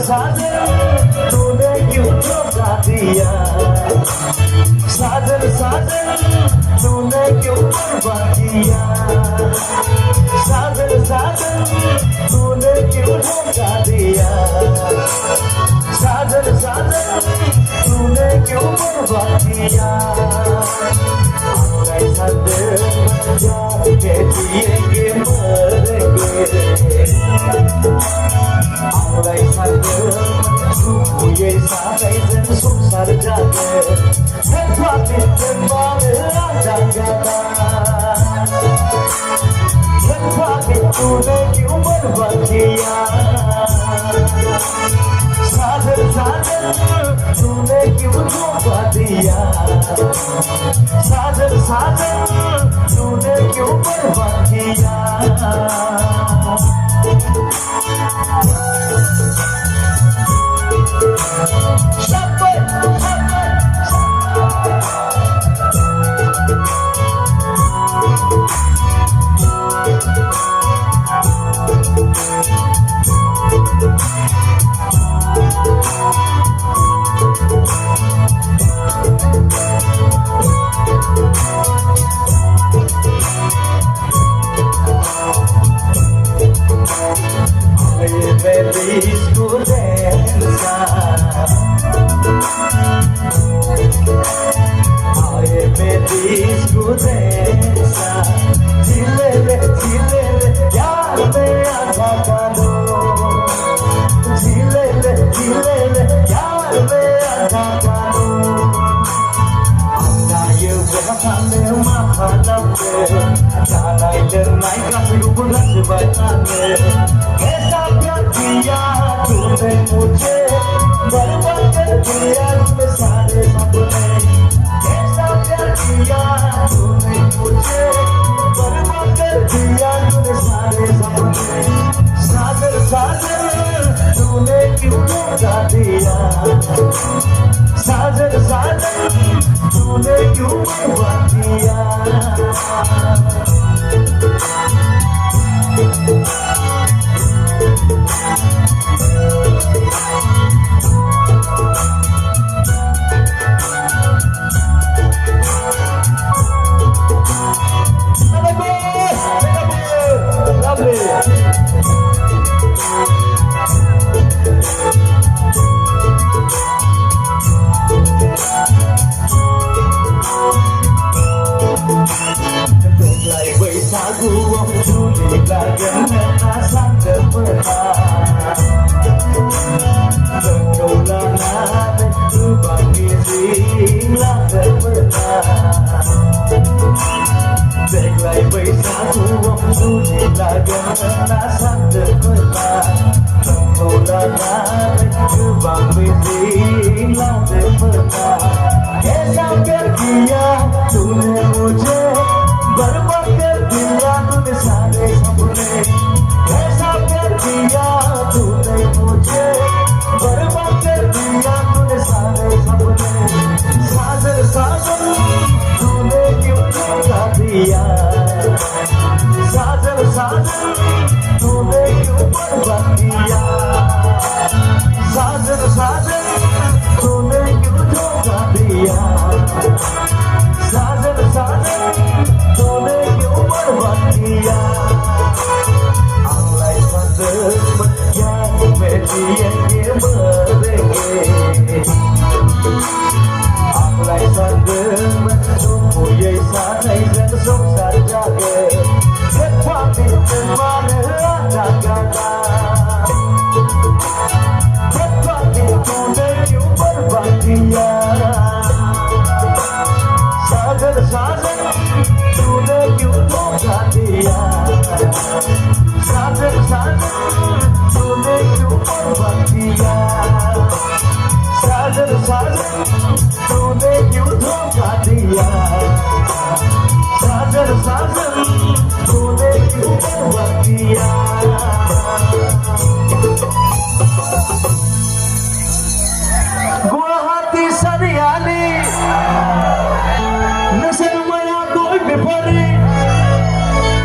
साजन तूने क्यों धोखा दिया, साजन साजन तूने क्यों बर्बाद किया, साजन साजन तूने क्यों धोखा दिया, साजन साजन तूने क्यों बर्बाद किया। ऐसा दिल यार के जिएंगे मरेंगे, Alay sardım, bu yeşareydin susar cadı, hep vakittin bana cagada, hep vakit tune kyun barbad kiya, sadır sadır tune kyun धोखा दिया, sadır sadır tune kyun barbad kiya। ऐसा प्यार किया तूने मुझे, बर्बाद कर दिया तूने सारे सपने, ऐसा प्यार किया तूने मुझे, बर्बाद कर दिया तूने सारे सपने, साजन साजन तूने क्यों धोखा दिया, साजन साजन तूने क्यों बर्बाद किया। ऐसा प्यार किया तूने मुझे, बर्बाद कर दिया तूने सारे सपने, ऐसा प्यार किया तूने मुझे, बर्बाद कर दिया तूने सारे सपने, साजन साजन तूने क्यों धोखा दिया, साजन साजन तूने क्यों बर्बाद किया, साजन साजन तूने क्यों धोखा दिया, साजन साजन तूने क्यों बर्बाद किया। Alay sardım gelme diye mरेंगे, alay sardım bu yeşareydin susar cadı, hep vakittin bana cagada, hep vakit tune kyun barbad kiya, साजन साजन तूने क्यों धोखा दिया, साजन साजन तूने क्यों बर्बाद किया, साजन साजन तूने क्यों धोखा दिया, साजन साजन सरियाली